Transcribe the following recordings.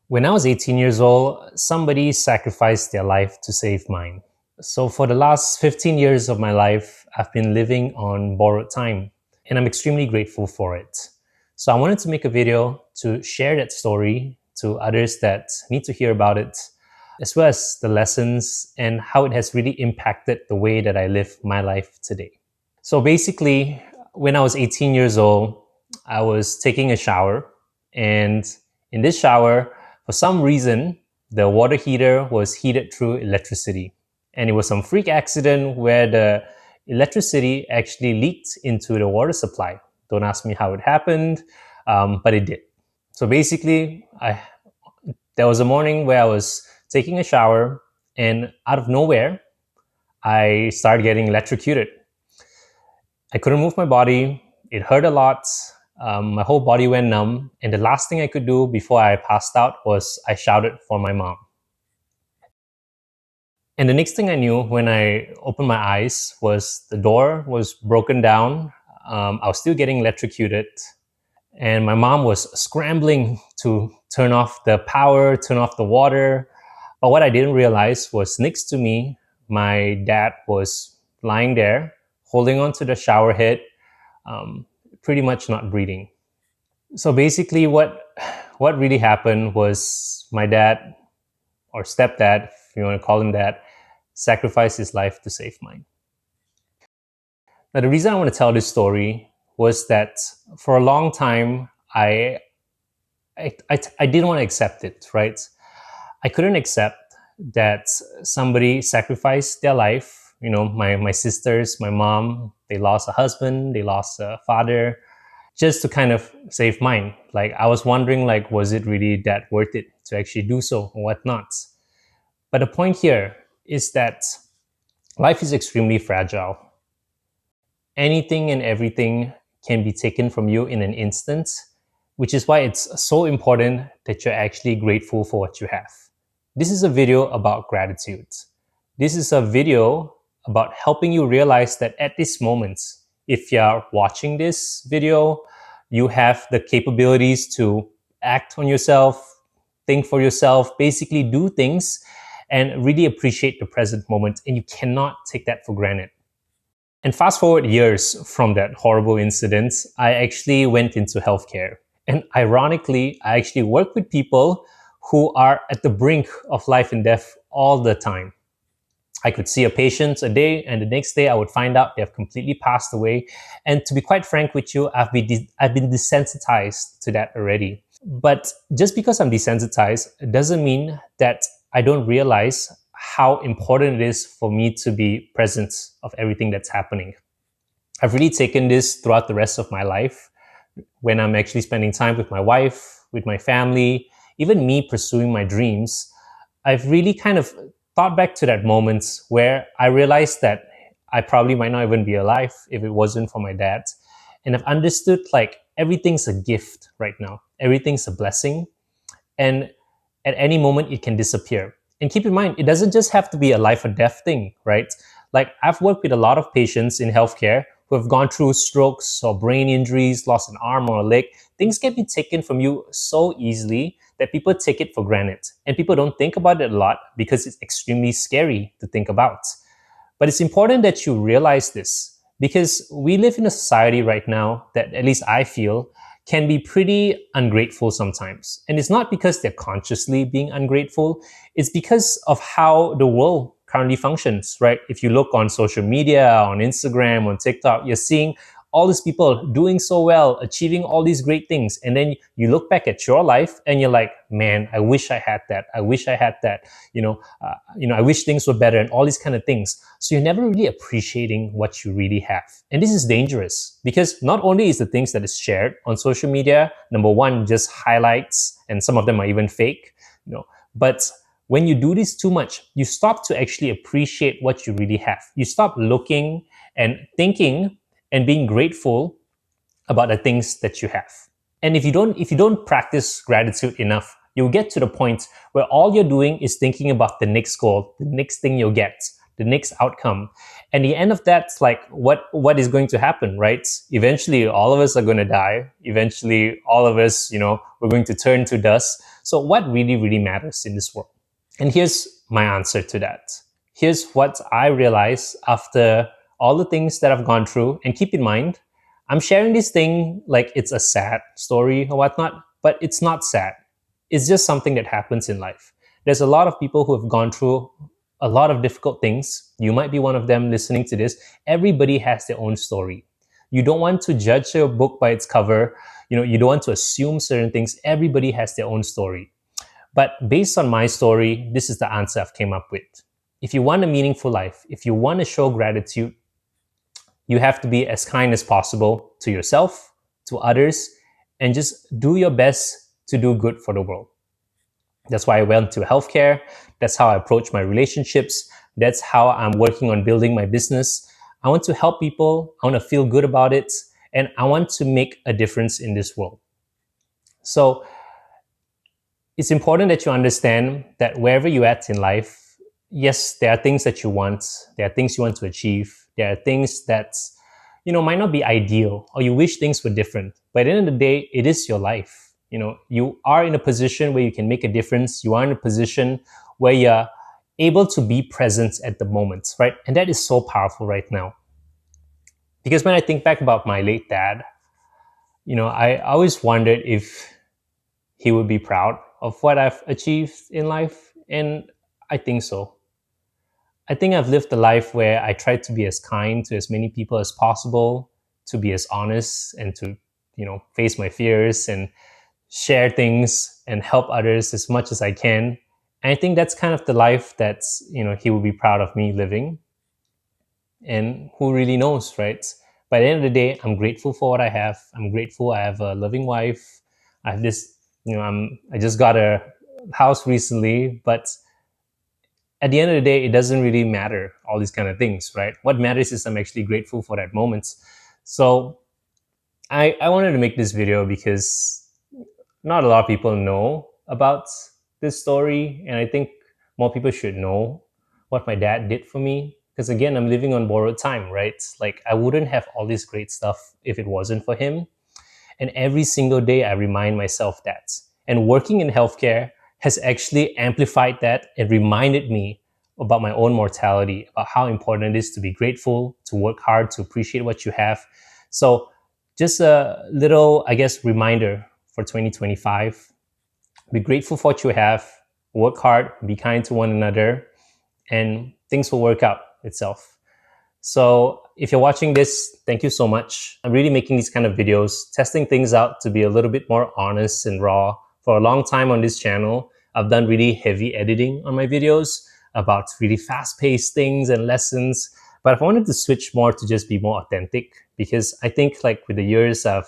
When I was 18 years old, somebody sacrificed their life to save mine. So for the last 15 years of my life, I've been living on borrowed time, and I'm extremely grateful for it. So I wanted to make a video to share that story to others that need to hear about it, as well as the lessons and how it has really impacted the way that I live my life today. So basically, when I was 18 years old, I was taking a shower, and in this shower, for some reason, the water heater was heated through electricity. And it was some freak accident where the electricity actually leaked into the water supply. Don't ask me how it happened, but it did. So basically, there was a morning where I was taking a shower, and out of nowhere, I started getting electrocuted. I couldn't move my body. It hurt a lot. My whole body went numb. And the last thing I could do before I passed out was I shouted for my mom. And the next thing I knew when I opened my eyes was the door was broken down. I was still getting electrocuted. And my mom was scrambling to turn off the power, turn off the water. But what I didn't realize was next to me, my dad was lying there, holding onto the shower head, pretty much not breathing. So basically, what really happened was my dad, or stepdad, if you want to call him that, sacrificed his life to save mine. Now, the reason I want to tell this story was that for a long time, I didn't want to accept it, right? I couldn't accept that somebody sacrificed their life. You know, my sisters, my mom, they lost a husband, they lost a father, just to kind of save mine. Like, I was wondering, like, was it really that worth it to actually do so or whatnot? But the point here is that life is extremely fragile. Anything and everything can be taken from you in an instant, which is why it's so important that you're actually grateful for what you have. This is a video about gratitude. This is a video about helping you realize that at this moment, if you're watching this video, you have the capabilities to act on yourself, think for yourself, basically do things and really appreciate the present moment. And you cannot take that for granted. And fast forward years from that horrible incident, I actually went into healthcare. And ironically, I actually work with people who are at the brink of life and death all the time. I could see a patient a day, and the next day I would find out they have completely passed away. And to be quite frank with you, I've been desensitized to that already. But just because I'm desensitized, it doesn't mean that I don't realize how important it is for me to be present of everything that's happening. I've really taken this throughout the rest of my life when I'm actually spending time with my wife, with my family, even me pursuing my dreams. I've really kind of thought back to that moment where I realized that I probably might not even be alive if it wasn't for my dad. And I've understood like everything's a gift right now. Everything's a blessing. And at any moment it can disappear. And keep in mind, it doesn't just have to be a life or death thing, right? Like, I've worked with a lot of patients in healthcare who have gone through strokes or brain injuries, lost an arm or a leg. Things can be taken from you so easily that people take it for granted. And people don't think about it a lot because it's extremely scary to think about. But it's important that you realize this, because we live in a society right now that, at least I feel, can be pretty ungrateful sometimes. And it's not because they're consciously being ungrateful, it's because of how the world currently functions, right? If you look on social media, on Instagram, on TikTok, you're seeing all these people doing so well, achieving all these great things. And then you look back at your life and you're like, man, I wish I had that. I wish I had that. I wish things were better and all these kind of things. So you're never really appreciating what you really have. And this is dangerous because not only is the things that is shared on social media, number one, just highlights, and some of them are even fake, but when you do this too much, you stop to actually appreciate what you really have. You stop looking and thinking and being grateful about the things that you have. And if you don't practice gratitude enough, you'll get to the point where all you're doing is thinking about the next goal, the next thing you'll get, the next outcome. And the end of that's like, what is going to happen, right? Eventually, all of us are going to die. Eventually, all of us, we're going to turn to dust. So what really, really matters in this world? And here's my answer to that. Here's what I realized after all the things that I've gone through. And keep in mind, I'm sharing this thing like it's a sad story or whatnot, but it's not sad. It's just something that happens in life. There's a lot of people who have gone through a lot of difficult things. You might be one of them listening to this. Everybody has their own story. You don't want to judge your book by its cover. You don't want to assume certain things. Everybody has their own story. But based on my story, this is the answer I've came up with. If you want a meaningful life, if you want to show gratitude, you have to be as kind as possible to yourself, to others, and just do your best to do good for the world. That's why I went to healthcare. That's how I approach my relationships. That's how I'm working on building my business. I want to help people. I want to feel good about it. And I want to make a difference in this world. So it's important that you understand that wherever you're at in life, yes, there are things that you want. There are things you want to achieve. There are things that, might not be ideal or you wish things were different. But at the end of the day, it is your life. You are in a position where you can make a difference. You are in a position where you're able to be present at the moment, right? And that is so powerful right now. Because when I think back about my late dad, I always wondered if he would be proud of what I've achieved in life. And I think so. I think I've lived a life where I tried to be as kind to as many people as possible, to be as honest and to, face my fears and share things and help others as much as I can. And I think that's kind of the life that's, he would be proud of me living. And who really knows, right? By the end of the day, I'm grateful for what I have. I'm grateful I have a loving wife. I have this, I just got a house recently, but at the end of the day, it doesn't really matter, all these kind of things, right? What matters is I'm actually grateful for that moment. So I wanted to make this video because not a lot of people know about this story. And I think more people should know what my dad did for me. Because again, I'm living on borrowed time, right? Like I wouldn't have all this great stuff if it wasn't for him. And every single day, I remind myself that. And working in healthcare has actually amplified that and reminded me about my own mortality, about how important it is to be grateful, to work hard, to appreciate what you have. So just a little, I guess, reminder for 2025. Be grateful for what you have, work hard, be kind to one another, and things will work out itself. So if you're watching this, thank you so much. I'm really making these kind of videos, testing things out to be a little bit more honest and raw. For a long time on this channel, I've done really heavy editing on my videos about really fast-paced things and lessons. But I wanted to switch more to just be more authentic, because I think like with the years I've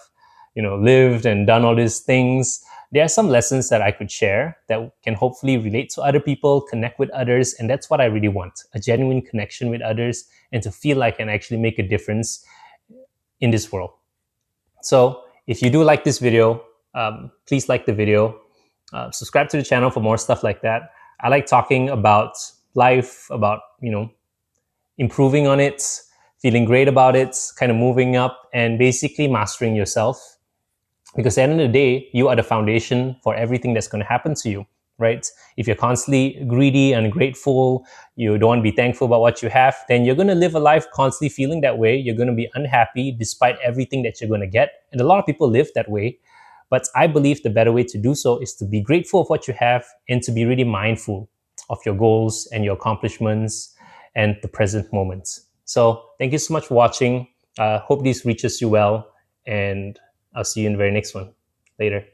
lived and done all these things, there are some lessons that I could share that can hopefully relate to other people, connect with others. And that's what I really want, a genuine connection with others and to feel like I can actually make a difference in this world. So if you do like this video, please like the video, subscribe to the channel for more stuff like that. I like talking about life, about, improving on it, feeling great about it, kind of moving up and basically mastering yourself. Because at the end of the day, you are the foundation for everything that's going to happen to you, right? If you're constantly greedy and ungrateful, you don't want to be thankful about what you have, then you're going to live a life constantly feeling that way. You're going to be unhappy despite everything that you're going to get. And a lot of people live that way. But I believe the better way to do so is to be grateful of what you have and to be really mindful of your goals and your accomplishments and the present moments. So thank you so much for watching. Hope this reaches you well, and I'll see you in the very next one. Later.